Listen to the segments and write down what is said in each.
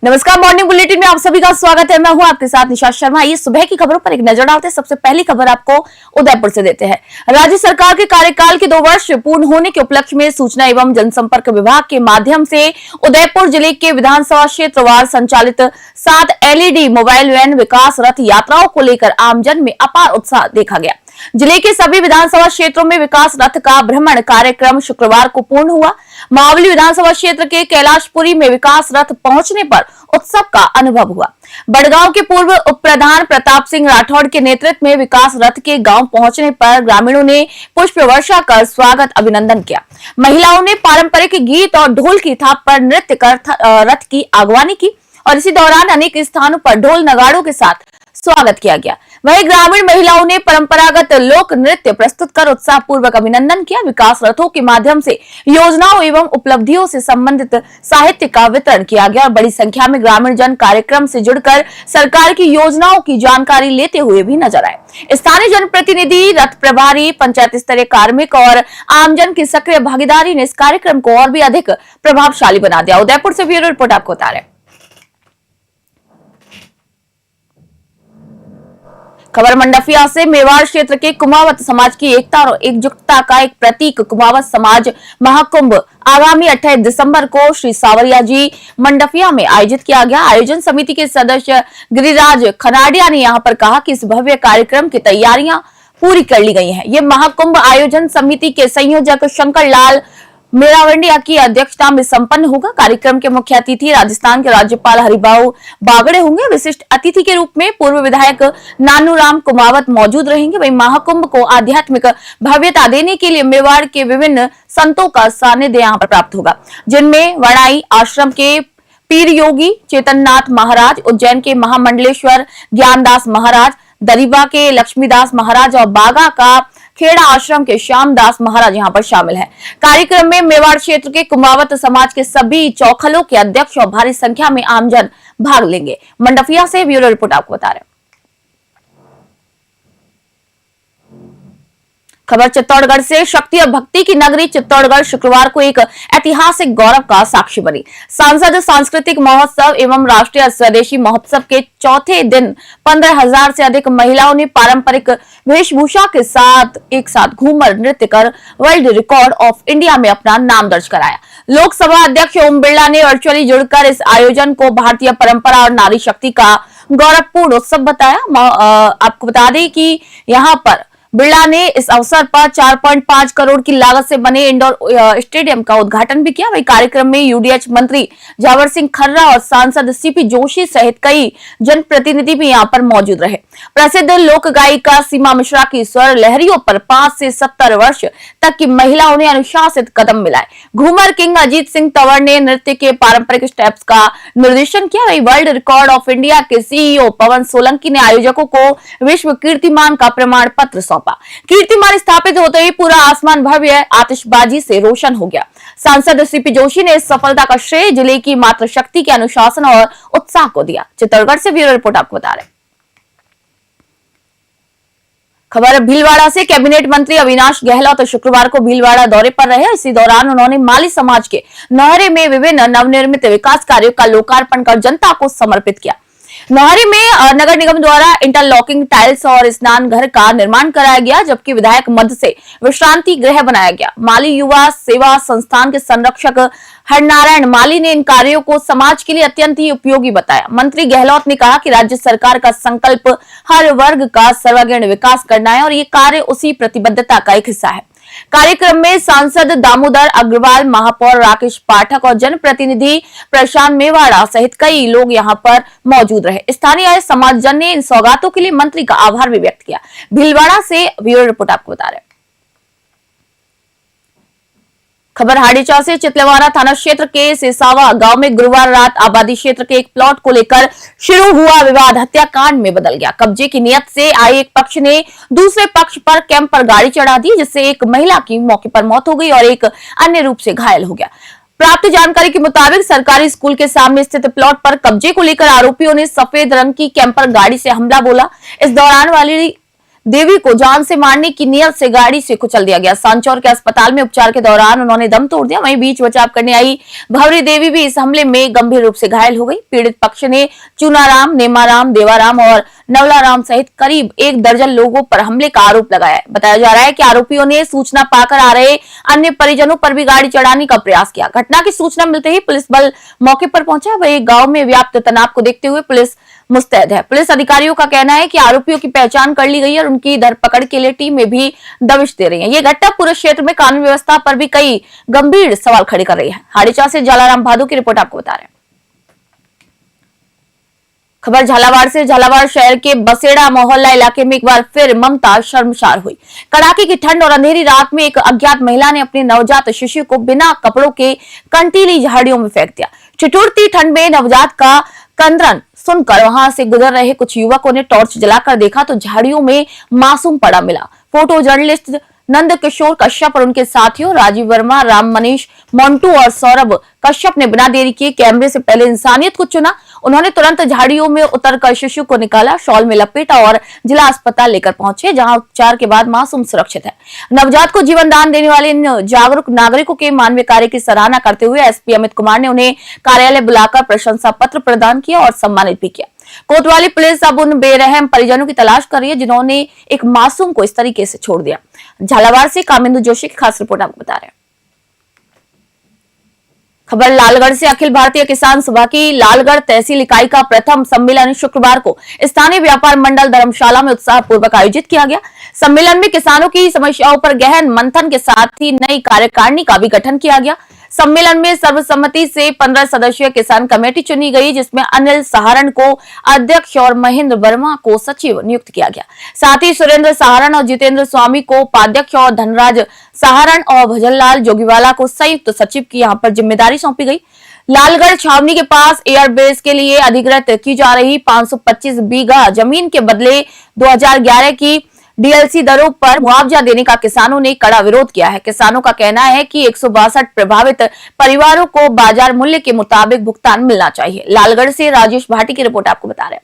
नमस्कार, morning bulletin में आप सभी का स्वागत है। मैं हूं आपके साथ निशा शर्मा। ये सुबह की खबरों पर एक नजर डालते हैं। सबसे पहली खबर आपको उदयपुर से देते हैं। राज्य सरकार के कार्यकाल के 2 वर्ष पूर्ण होने के उपलक्ष्य में सूचना एवं जनसंपर्क विभाग के माध्यम से उदयपुर जिले के विधानसभा क्षेत्रवार संचालित 7 LED मोबाइल वैन विकास रथ यात्राओं को लेकर आमजन में अपार उत्साह देखा गया। जिले के सभी विधानसभा क्षेत्रों में विकास रथ का भ्रमण कार्यक्रम शुक्रवार को पूर्ण हुआ। महावली विधानसभा क्षेत्र के कैलाशपुरी में विकास रथ पहुंचने पर उत्सव का अनुभव हुआ। बड़गांव के पूर्व उप प्रधान प्रताप सिंह राठौड़ के नेतृत्व में विकास रथ के गांव पहुंचने पर ग्रामीणों ने पुष्प वर्षा कर स्वागत अभिनंदन किया। महिलाओं ने पारंपरिक गीत और ढोल की थाप पर नृत्य कर रथ की अगवानी की और इसी दौरान अनेक स्थानों पर ढोल नगाड़ों के साथ स्वागत किया गया। वहीं ग्रामीण महिलाओं ने परंपरागत लोक नृत्य प्रस्तुत कर उत्साह पूर्वक अभिनंदन किया। विकास रथों के माध्यम से योजनाओं एवं उपलब्धियों से संबंधित साहित्य का वितरण किया गया और बड़ी संख्या में ग्रामीण जन कार्यक्रम से जुड़कर सरकार की योजनाओं की जानकारी लेते हुए भी नजर आए। स्थानीय जनप्रतिनिधि, रथ प्रभारी, पंचायत स्तरीय कार्मिक और आमजन की सक्रिय भागीदारी ने इस कार्यक्रम को और भी अधिक प्रभावशाली बना दिया। उदयपुर से ब्यूरो रिपोर्ट आपको बता रहे। खबर मंडफिया से। मेवाड़ क्षेत्र के कुमावत समाज की एकता और एकजुटता का एक प्रतीक कुमावत समाज महाकुंभ आगामी 28 दिसंबर को श्री सावरिया जी मंडफिया में आयोजित किया गया। आयोजन समिति के सदस्य गिरिराज खनाडिया ने यहां पर कहा कि इस भव्य कार्यक्रम की तैयारियां पूरी कर ली गई हैं। ये महाकुंभ आयोजन समिति के संयोजक शंकर लाल मेरावंडिया की अध्यक्षता में संपन्न होगा। कार्यक्रम के मुख्य अतिथि राजस्थान के राज्यपाल हरिभाऊ बागड़े होंगे। विशिष्ट अतिथि के रूप में पूर्व विधायक नानूराम कुमावत मौजूद रहेंगे। वहीं महाकुंभ को आध्यात्मिक भव्यता देने के लिए मेवाड़ के विभिन्न संतों का सानिध्य यहाँ पर प्राप्त होगा, जिनमें वड़ाई आश्रम के पीर योगी चेतननाथ महाराज, उज्जैन के महामंडलेश्वर ज्ञानदास महाराज, दरीबा के लक्ष्मीदास महाराज और बागा का खेड़ा आश्रम के श्यामदास महाराज यहां पर शामिल हैं। कार्यक्रम में मेवाड़ क्षेत्र के कुमावत समाज के सभी चौखलों के अध्यक्ष और भारी संख्या में आमजन भाग लेंगे। मंडफिया से ब्यूरो रिपोर्ट आपको बता रहे। खबर चित्तौड़गढ़ से। शक्ति और भक्ति की नगरी चित्तौड़गढ़ शुक्रवार को एक ऐतिहासिक गौरव का साक्षी बनी। सांसद सांस्कृतिक महोत्सव एवं राष्ट्रीय स्वदेशी महोत्सव के चौथे दिन 15,000 से अधिक महिलाओं ने पारंपरिक वेशभूषा के साथ एक साथ घूमर नृत्य कर वर्ल्ड रिकॉर्ड ऑफ इंडिया में अपना नाम दर्ज कराया। लोकसभा अध्यक्ष ओम बिरला ने वर्चुअली जुड़कर इस आयोजन को भारतीय परंपरा और नारी शक्ति का गौरवपूर्ण उत्सव बताया। आपको बता दें कि यहाँ पर बिरला ने इस अवसर पर 4.5 करोड़ की लागत से बने इंडोर स्टेडियम का उद्घाटन भी किया। वही कार्यक्रम में यूडीएच मंत्री जावर सिंह खर्रा और सांसद सीपी जोशी सहित कई जनप्रतिनिधि भी यहां पर मौजूद रहे। प्रसिद्ध लोक गायिका सीमा मिश्रा की स्वर लहरियों पर 5 से 70 वर्ष तक की महिलाओं ने अनुशासित कदम मिलाए। घूमर किंग अजीत सिंह तंवर ने नृत्य के पारंपरिक स्टेप्स का निर्देशन किया। वही वर्ल्ड रिकॉर्ड ऑफ इंडिया के सीईओ पवन सोलंकी ने आयोजकों को विश्व कीर्तिमान का प्रमाण पत्र सौंपा। कीर्तिमान स्थापित होते ही पूरा आसमान भव्य आतिशबाजी से रोशन हो गया। सांसद सीपी जोशी ने इस सफलता का श्रेय जिले की मातृशक्ति के अनुशासन और उत्साह को दिया। चित्तौड़गढ़ से ब्यूरो रिपोर्ट आपको बता रहे। खबर भीलवाड़ा से। कैबिनेट मंत्री अविनाश गहलोत शुक्रवार को भीलवाड़ा दौरे पर रहे। इसी दौरान उन्होंने माली समाज के नहरे में विभिन्न नवनिर्मित विकास कार्यों का लोकार्पण कर जनता को समर्पित किया। नहरी में नगर निगम द्वारा इंटरलॉकिंग टाइल्स और स्नान घर का निर्माण कराया गया, जबकि विधायक मद से विश्रांति गृह बनाया गया। माली युवा सेवा संस्थान के संरक्षक हरनारायण माली ने इन कार्यों को समाज के लिए अत्यंत ही उपयोगी बताया। मंत्री गहलोत ने कहा कि राज्य सरकार का संकल्प हर वर्ग का सर्वांगीण विकास करना है और ये कार्य उसी प्रतिबद्धता का एक हिस्सा है। कार्यक्रम में सांसद दामोदर अग्रवाल, महापौर राकेश पाठक और जनप्रतिनिधि प्रशांत मेवाड़ा सहित कई लोग यहां पर मौजूद रहे। स्थानीय समाजजन ने इन सौगातों के लिए मंत्री का आभार भी व्यक्त किया। भीलवाड़ा से ब्यूरो रिपोर्ट आपको बता रहे। खबर हाड़ीचा से। चितलेवाड़ा थाना क्षेत्र के सेसावा गांव में गुरुवार रात आबादी क्षेत्र के एक प्लॉट को लेकर शुरू हुआ विवाद हत्याकांड में बदल गया। कब्जे की नियत से आए एक पक्ष ने दूसरे पक्ष पर कैंपर गाड़ी चढ़ा दी, जिससे एक महिला की मौके पर मौत हो गई और एक अन्य रूप से घायल हो गया। प्राप्त जानकारी के मुताबिक सरकारी स्कूल के सामने स्थित प्लॉट पर कब्जे को लेकर आरोपियों ने सफेद रंग की कैंपर गाड़ी से हमला बोला। इस दौरान वाली देवी को जान से मारने की नियत से गाड़ी से कुचल दिया गया। सांचौर के अस्पताल में उपचार के दौरान उन्होंने दम तोड़ दिया। वहीं बीच बचाव करने आई भवरी देवी भी इस हमले में गंभीर रूप से घायल हो गई। पीड़ित पक्ष ने चूनाराम, नेमाराम, देवाराम और नवलाराम सहित करीब 1 दर्जन लोगों पर हमले का आरोप लगाया है। बताया जा रहा है कि आरोपियों ने सूचना पाकर आ रहे अन्य परिजनों पर भी गाड़ी चढ़ाने का प्रयास किया। घटना की सूचना मिलते ही पुलिस बल मौके पर पहुंचा। वही गांव में व्याप्त तनाव को देखते हुए पुलिस मुस्तैद है। पुलिस अधिकारियों का कहना है कि आरोपियों की पहचान कर ली गई है और उनकी धरपकड़ के लिए टीमें भी दबिश दे रही हैं। ये घटना पूरे क्षेत्र में कानून व्यवस्था पर भी कई गंभीर सवाल खड़े कर रही है। हाड़ीचा से झालाराम भादु की रिपोर्ट आपको बता रहे हैं। खबर झालावाड़ से। झालावाड़ शहर के बसेड़ा मोहल्ला इलाके में एक बार फिर ममता शर्मसार हुई। कड़ाके की ठंड और अंधेरी रात में एक अज्ञात महिला ने अपने नवजात शिशु को बिना कपड़ों के कंटीली झाड़ियों में फेंक दिया। ठिठुरती ठंड में नवजात का कंदरन सुनकर वहां से गुजर रहे कुछ युवकों ने टॉर्च जलाकर देखा तो झाड़ियों में मासूम पड़ा मिला। फोटो जर्नलिस्ट नंद किशोर कश्यप और उनके साथियों राजीव वर्मा, राम मनीष, मोन्टू और सौरभ कश्यप ने बिना देरी किए कैमरे से पहले इंसानियत को चुना। उन्होंने तुरंत झाड़ियों में उतरकर शिशु को निकाला, शॉल में लपेटा और जिला अस्पताल लेकर पहुंचे, जहां उपचार के बाद मासूम सुरक्षित है। नवजात को जीवन दान देने वाले इन जागरूक नागरिकों के मानवीय कार्य की सराहना करते हुए एसपी अमित कुमार ने उन्हें कार्यालय बुलाकर प्रशंसा पत्र प्रदान किया और सम्मानित भी किया। कोतवाली पुलिस अब उन बेरहम परिजनों की तलाश कर रही है जिन्होंने एक मासूम को इस तरीके से छोड़ दिया। झालावाड़ से कामिंदु जोशी की खास रिपोर्ट आपको बता रहे हैं। खबर लालगढ़ से। अखिल भारतीय किसान सभा की लालगढ़ तहसील इकाई का प्रथम सम्मेलन शुक्रवार को स्थानीय व्यापार मंडल धर्मशाला में उत्साह पूर्वक आयोजित किया गया। सम्मेलन में किसानों की समस्याओं पर गहन मंथन के साथ ही नई कार्यकारिणी का भी गठन किया गया। सम्मेलन में सर्वसम्मति से 15 सदस्यीय किसान कमेटी चुनी गई, जिसमें अनिल सहारण को अध्यक्ष और महेंद्र वर्मा को सचिव नियुक्त किया गया। साथ ही सुरेंद्र सहारण और जितेंद्र स्वामी को उपाध्यक्ष और धनराज सहारण और भजनलाल जोगीवाला को संयुक्त सचिव की यहां पर जिम्मेदारी सौंपी गई। लालगढ़ छावनी के पास एयरबेस के लिए अधिग्रहित की जा रही 525 बीघा जमीन के बदले 2011 की डीएलसी दरों पर मुआवजा देने का किसानों ने कड़ा विरोध किया है। किसानों का कहना है कि 162 प्रभावित परिवारों को बाजार मूल्य के मुताबिक भुगतान मिलना चाहिए। लालगढ़ से राजेश भाटी की रिपोर्ट आपको बता रहे हैं।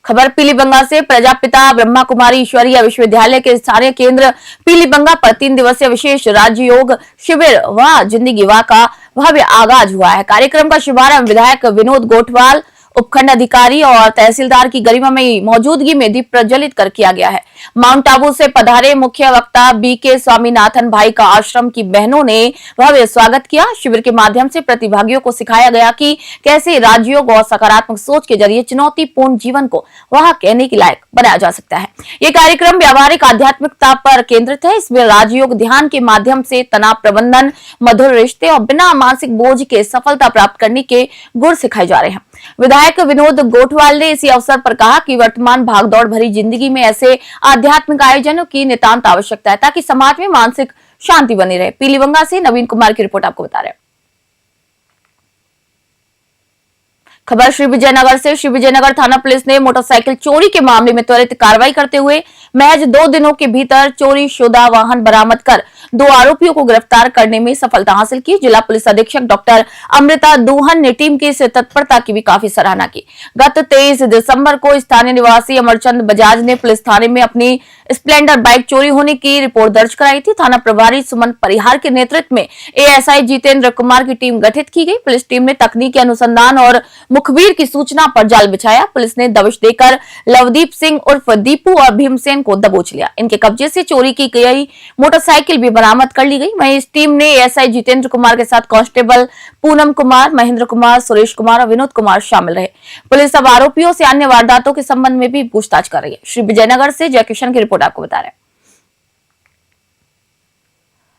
खबर पीलीबंगा से। प्रजापिता ब्रह्मा कुमारी ईश्वरीय विश्वविद्यालय के स्थानीय केंद्र पीलीबंगा पर 3 दिवसीय विशेष राजयोग शिविर व जिंदगी वाह का भव्य आगाज हुआ है। कार्यक्रम का शुभारंभ विधायक विनोद गोठवाल, उपखंड अधिकारी और तहसीलदार की गरिमामयी मौजूदगी में दीप प्रज्वलित कर किया गया है। माउंट आबू से पधारे मुख्य वक्ता बीके स्वामीनाथन भाई का आश्रम की बहनों ने भव्य स्वागत किया। शिविर के माध्यम से प्रतिभागियों को सिखाया गया कि कैसे राजयोग और सकारात्मक सोच के जरिए चुनौतीपूर्ण जीवन को वहां कहने के लायक बनाया जा सकता है। ये कार्यक्रम व्यावहारिक आध्यात्मिकता पर केंद्रित है। इसमें राजयोग ध्यान के माध्यम से तनाव प्रबंधन, मधुर रिश्ते और बिना मानसिक बोझ के सफलता प्राप्त करने के गुर सिखाए जा रहे हैं। विधायक विनोद गोठवाल ने इसी अवसर पर कहा कि वर्तमान भागदौड़ भरी जिंदगी में ऐसे आध्यात्मिक आयोजनों की नितांत आवश्यकता है ताकि समाज में मानसिक शांति बनी रहे। पीलीबंगा से नवीन कुमार की रिपोर्ट आपको बता रहे हैं। खबर श्री विजयनगर से। श्री विजयनगर थाना पुलिस ने मोटरसाइकिल चोरी के मामले में त्वरित कार्रवाई करते हुए महज 2 दिनों के भीतर चोरी शुदा वाहन बरामद कर 2 आरोपियों को गिरफ्तार करने में सफलता हासिल की। जिला पुलिस अधीक्षक डॉक्टर अमृता दूहन ने टीम की इस तत्परता की भी काफी सराहना की। गत 23 दिसंबर को स्थानीय निवासी अमरचंद बजाज ने पुलिस थाने में अपनी स्प्लेंडर बाइक चोरी होने की रिपोर्ट दर्ज कराई थी। थाना प्रभारी सुमन परिहार के नेतृत्व में एएसआई जितेंद्र कुमार की टीम गठित की गई। पुलिस टीम ने तकनीकी अनुसंधान और मुखबिर की सूचना पर जाल बिछाया। पुलिस ने दबिश देकर लवदीप सिंह उर्फ दीपू और भीमसेन को दबोच लिया। इनके कब्जे से चोरी की गई मोटरसाइकिल भी बरामद कर ली गई। वहीं इस टीम ने एएसआई जितेंद्र कुमार के साथ कांस्टेबल पूनम कुमार, महेंद्र कुमार, सुरेश कुमार और विनोद कुमार शामिल रहे। पुलिस अब आरोपियों से अन्य वारदातों के संबंध में भी पूछताछ कर रही है। श्री विजयनगर से जयकिशन की रिपोर्ट आपको बता रहे हैं।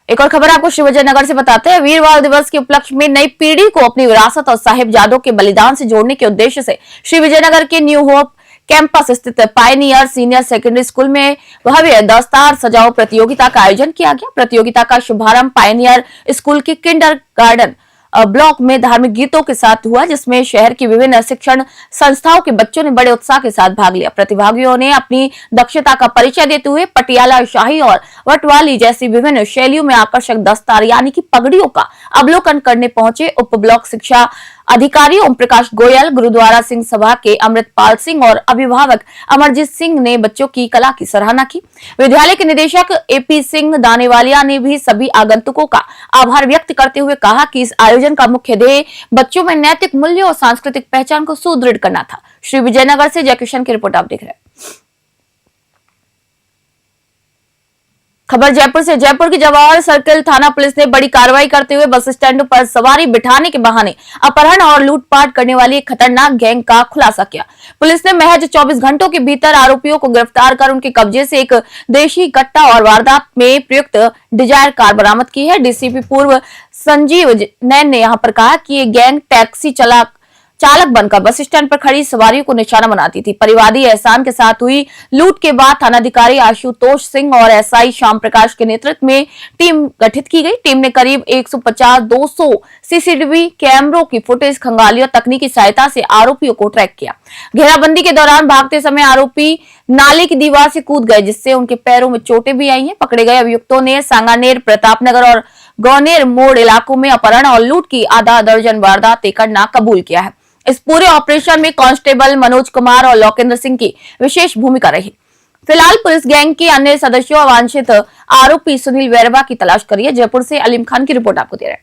एक और खबर आपको श्री विजयनगर से बताते हैं। वीरवार दिवस के उपलक्ष्य में नई पीढ़ी को अपनी विरासत और साहिबजादों के बलिदान से जोड़ने के उद्देश्य से श्री विजयनगर के न्यू होप कैंपस स्थित पायनियर सीनियर सेकेंडरी स्कूल में भव्य दस्तार सजाओ प्रतियोगिता का आयोजन किया गया। प्रतियोगिता का शुभारंभ पायनियर स्कूल के किंडरगार्टन ब्लॉक में धार्मिक गीतों के साथ हुआ, जिसमें शहर की विभिन्न शिक्षण संस्थाओं के बच्चों ने बड़े उत्साह के साथ भाग लिया। प्रतिभागियों ने अपनी दक्षता का परिचय देते हुए पटियाला शाही और वटवाली जैसी विभिन्न शैलियों में आकर्षक दस्तार यानी कि पगड़ियों का अवलोकन करने पहुंचे। उप ब्लॉक शिक्षा अधिकारी ओम प्रकाश गोयल, गुरुद्वारा सिंह सभा के अमृतपाल सिंह और अभिभावक अमरजीत सिंह ने बच्चों की कला की सराहना की। विद्यालय के निदेशक एपी सिंह दानेवालिया ने भी सभी आगंतुकों का आभार व्यक्त करते हुए कहा कि इस आयोजन का मुख्य ध्येय बच्चों में नैतिक मूल्यों और सांस्कृतिक पहचान को सुदृढ़ करना था। श्री विजयनगर से जयकिशन की रिपोर्ट आप देख रहे हैं। खबर जयपुर से। जयपुर की जवाहर सर्किल थाना पुलिस ने बड़ी कार्रवाई करते हुए बस स्टैंड पर सवारी बिठाने के बहाने अपहरण और लूटपाट करने वाली एक खतरनाक गैंग का खुलासा किया। पुलिस ने महज 24 घंटों के भीतर आरोपियों को गिरफ्तार कर उनके कब्जे से एक देशी कट्टा और वारदात में प्रयुक्त डिजायर कार बरामद की है। डीसीपी पूर्व संजीव नैन ने यहां पर कहा कि ये गैंग टैक्सी चालक बनकर बस स्टैंड पर खड़ी सवारियों को निशाना बनाती थी। परिवादी एहसान के साथ हुई लूट के बाद थानाधिकारी आशुतोष सिंह और एसआई श्याम प्रकाश के नेतृत्व में टीम गठित की गई। टीम ने करीब 150-200 सीसीटीवी कैमरों की फुटेज खंगाली और तकनीकी सहायता से आरोपियों को ट्रैक किया। घेराबंदी के दौरान भागते समय आरोपी नाले की दीवार से कूद गए, जिससे उनके पैरों में चोटें भी आई हैं। पकड़े गए अभियुक्तों ने सांगानेर, प्रतापनगर और गौनेर मोड़ इलाकों में अपहरण और लूट की आधा दर्जन वारदातें करना कबूल किया है। इस पूरे ऑपरेशन में कांस्टेबल मनोज कुमार और लोकेंद्र सिंह की विशेष भूमिका रही। फिलहाल पुलिस गैंग के अन्य सदस्यों और वांछित आरोपी सुनील वैरवा की तलाश कर रही है। जयपुर से अलीम खान की रिपोर्ट आपको दे रहे हैं।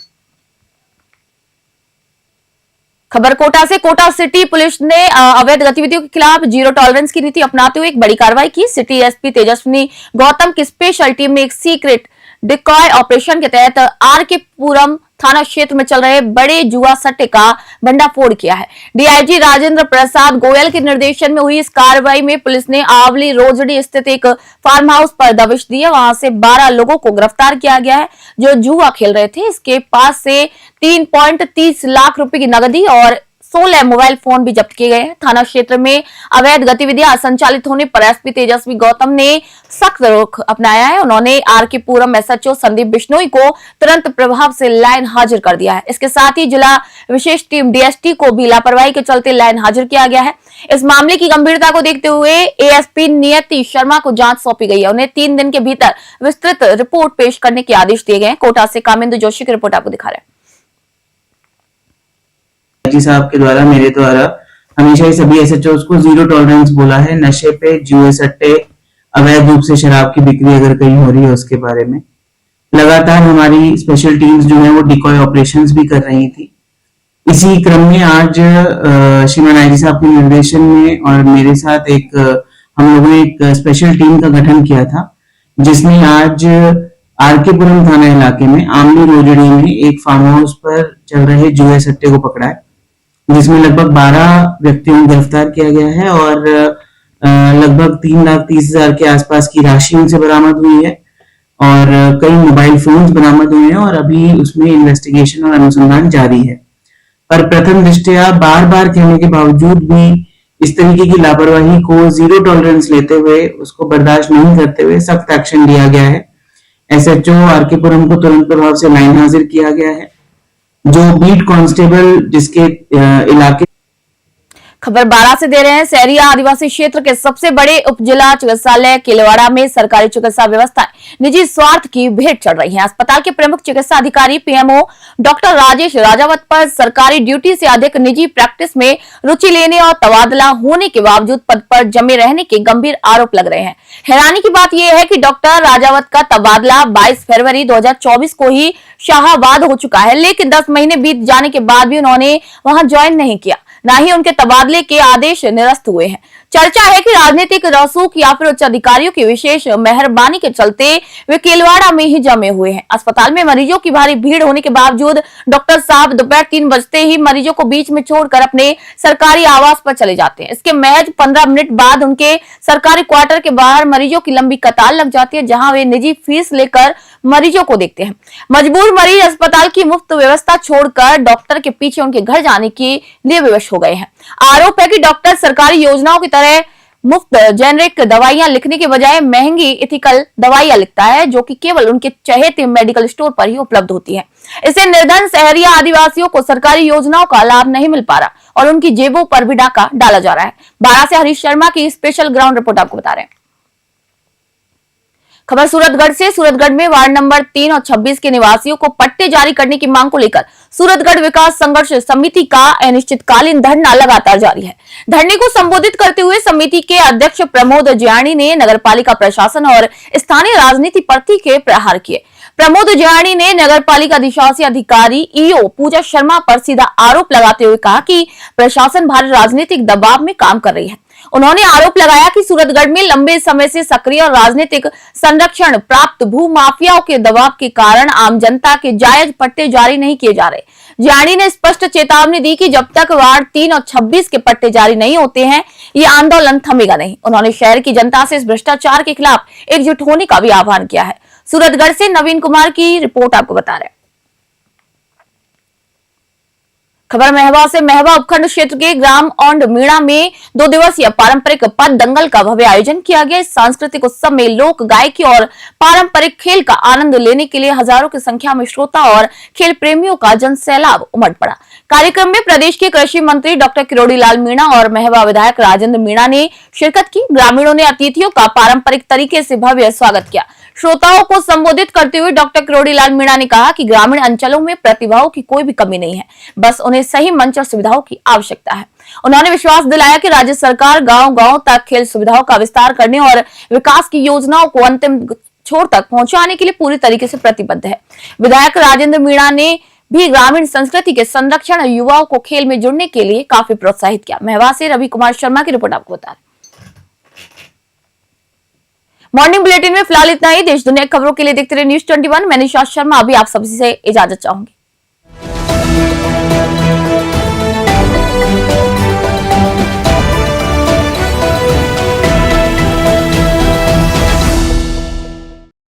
खबर कोटा से। कोटा सिटी पुलिस ने अवैध गतिविधियों के खिलाफ जीरो टॉलरेंस की नीति अपनाते हुए एक बड़ी कार्रवाई की। सिटी एसपी तेजस्विनी गौतम की स्पेशल टीम ने एक सीक्रेट डिकॉय ऑपरेशन के तहत आरके पुरम थाना क्षेत्र में चल रहे बड़े जुआ सट्टे का भंडाफोड़ किया है। डीआईजी राजेंद्र प्रसाद गोयल के निर्देशन में हुई इस कार्रवाई में पुलिस ने आवली रोजड़ी स्थित एक फार्म हाउस पर दबिश दी है। वहां से 12 लोगों को गिरफ्तार किया गया है जो जुआ खेल रहे थे। इसके पास से 3.30 लाख रुपए की नकदी और 16 मोबाइल फोन भी जब्त किए गए हैं। थाना क्षेत्र में अवैध गतिविधियां संचालित होने पर एसपी तेजस्वी गौतम ने सख्त रुख अपनाया है। उन्होंने आरके पुरम एसएचओ संदीप बिश्नोई को तुरंत प्रभाव से लाइन हाजिर कर दिया है। इसके साथ ही जिला विशेष टीम डीएसटी को भी लापरवाही के चलते लाइन हाजिर किया गया है। इस मामले की गंभीरता को देखते हुए एएसपी नियति शर्मा को जांच सौंपी गई है। उन्हें 3 दिन के भीतर विस्तृत रिपोर्ट पेश करने के आदेश दिए गए हैं। कोटा से कामिंदु जोशी की रिपोर्ट आपको दिखा रहे हैं। जी साहब के द्वारा मेरे द्वारा हमेशा ही सभी एसएचओस को जीरो टॉलरेंस बोला है। नशे पे, जुए सट्टे, अवैध रूप से शराब की बिक्री अगर कहीं हो रही है उसके बारे में लगातार हमारी स्पेशल टीम्स जो है वो डिकॉय ऑपरेशंस भी कर रही थी। इसी क्रम में आज श्रीमान आईजी साहब के निर्देशन में और मेरे साथ हम लोगों ने एक स्पेशल टीम का गठन किया था, जिसने आज आरकेपुरम थाना इलाके में आमली रोजड़ी में एक फार्म हाउस पर चल रहे जुए सट्टे को पकड़ा है, जिसमें लगभग 12 व्यक्तियों को गिरफ्तार किया गया है और लगभग 3,30,000 के आसपास की राशि उनसे बरामद हुई है और कई मोबाइल फोन्स बरामद हुए हैं और अभी उसमें इन्वेस्टिगेशन और अनुसंधान जारी है। पर प्रथम दृष्टया बार बार कहने के बावजूद भी इस तरीके की लापरवाही को जीरो टॉलरेंस लेते हुए उसको बर्दाश्त नहीं करते हुए सख्त एक्शन लिया गया है। एसएचओ आरकेपुरम को तुरंत प्रभाव से लाइन हाजिर किया गया है। जो बीट कांस्टेबल जिसके इलाके। खबर 12 से दे रहे हैं। सहरिया आदिवासी क्षेत्र के सबसे बड़े उप जिला चिकित्सालय केलवाड़ा में सरकारी चिकित्सा व्यवस्थाएं निजी स्वार्थ की भेंट चढ़ रही हैं। अस्पताल के प्रमुख चिकित्सा अधिकारी पीएमओ डॉक्टर राजेश राजावत पर सरकारी ड्यूटी से अधिक निजी प्रैक्टिस में रुचि लेने और तबादला होने के बावजूद पद पर जमे रहने के गंभीर आरोप लग रहे हैं। हैरानी की बात यह है कि डॉक्टर राजावत का तबादला 22 फरवरी 2024 को ही शाहाबाद हो चुका है, लेकिन 10 महीने बीत जाने के बाद भी उन्होंने वहां ज्वाइन नहीं किया, ना ही उनके तबादले के आदेश निरस्त हुए हैं। चर्चा है कि राजनीतिक रसूख या फिर उच्च अधिकारियों की विशेष मेहरबानी के चलते वे केलवाड़ा में ही जमे हुए हैं। अस्पताल में मरीजों की भारी भीड़ होने के बावजूद डॉक्टर साहब दोपहर 3 बजते ही मरीजों को बीच में छोड़कर अपने सरकारी आवास पर चले जाते हैं। इसके महज 15 मिनट बाद उनके सरकारी क्वार्टर के बाहर मरीजों की लंबी कतार लग जाती है, जहां वे निजी फीस लेकर मरीजों को देखते हैं। मजबूर मरीज अस्पताल की मुफ्त व्यवस्था छोड़कर डॉक्टर के पीछे उनके घर जाने के लिए विवश हो गए हैं। आरोप है कि डॉक्टर सरकारी योजनाओं की तरह मुफ्त जेनरिक दवाइयां लिखने के बजाय महंगी इथिकल दवाइयां लिखता है, जो कि केवल उनके चहेते मेडिकल स्टोर पर ही उपलब्ध होती है। इससे निर्धन शहरिया आदिवासियों को सरकारी योजनाओं का लाभ नहीं मिल पा रहा और उनकी जेबों पर भी डाका डाला जा रहा है। 12 से हरीश शर्मा की स्पेशल ग्राउंड रिपोर्ट आपको बता रहे हैं। खबर सूरतगढ़ से। सूरतगढ़ में वार्ड नंबर 3 और 26 के निवासियों को पट्टे जारी करने की मांग को लेकर सूरतगढ़ विकास संघर्ष समिति का अनिश्चितकालीन धरना लगातार जारी है। धरने को संबोधित करते हुए समिति के अध्यक्ष प्रमोद जियाणी ने नगरपालिका प्रशासन और स्थानीय राजनीति पर तीखे प्रहार किए। प्रमोद जियाणी ने नगरपालिका अधिशासी अधिकारी ईओ पूजा शर्मा पर सीधा आरोप लगाते हुए कहा कि प्रशासन भारी राजनीतिक दबाव में काम कर रही है। उन्होंने आरोप लगाया कि सूरतगढ़ में लंबे समय से सक्रिय और राजनीतिक संरक्षण प्राप्त भू माफियाओं के दबाव के कारण आम जनता के जायज पट्टे जारी नहीं किए जा रहे। जियाणी ने स्पष्ट चेतावनी दी कि जब तक वार्ड 3 और 26 के पट्टे जारी नहीं होते हैं, ये आंदोलन थमेगा नहीं। उन्होंने शहर की जनता से इस भ्रष्टाचार के खिलाफ एकजुट होने का भी आह्वान किया है। सूरतगढ़ से नवीन कुमार की रिपोर्ट आपको बता रहे हैं। खबर महवा से। महवा उपखंड क्षेत्र के ग्राम औंड मीणा में 2 दिवसीय पारंपरिक पद दंगल का भव्य आयोजन किया गया। इस सांस्कृतिक उत्सव में लोक गायकी और पारंपरिक खेल का आनंद लेने के लिए हजारों की संख्या में श्रोता और खेल प्रेमियों का जन सैलाब उमड़ पड़ा। कार्यक्रम में प्रदेश के कृषि मंत्री डॉक्टर किरोड़ी लाल मीणा और महवा विधायक राजेंद्र मीणा ने शिरकत की। ग्रामीणों ने अतिथियों का पारंपरिक तरीके से भव्य स्वागत किया। श्रोताओं को संबोधित करते हुए डॉक्टर किरोड़ी लाल मीणा ने कहा कि ग्रामीण अंचलों में प्रतिभाओं की कोई भी कमी नहीं है, बस उन्हें सही मंच और सुविधाओं की आवश्यकता है। उन्होंने विश्वास दिलाया कि राज्य सरकार गांव-गांव तक खेल सुविधाओं का विस्तार करने और विकास की योजनाओं को अंतिम छोर तक पहुंचाने के लिए पूरी तरीके से प्रतिबद्ध है। विधायक राजेंद्र मीणा ने भी ग्रामीण संस्कृति के संरक्षण और युवाओं को खेल में जुड़ने के लिए काफी प्रोत्साहित किया। महवा से रवि कुमार शर्मा की रिपोर्ट आपको बता रहे। मॉर्निंग बुलेटिन में फिलहाल इतना ही। देश दुनिया की खबरों के लिए देखते रहिए न्यूज़ 21। मैं निशा शर्मा अभी आप सभी से इजाजत चाहूंगी।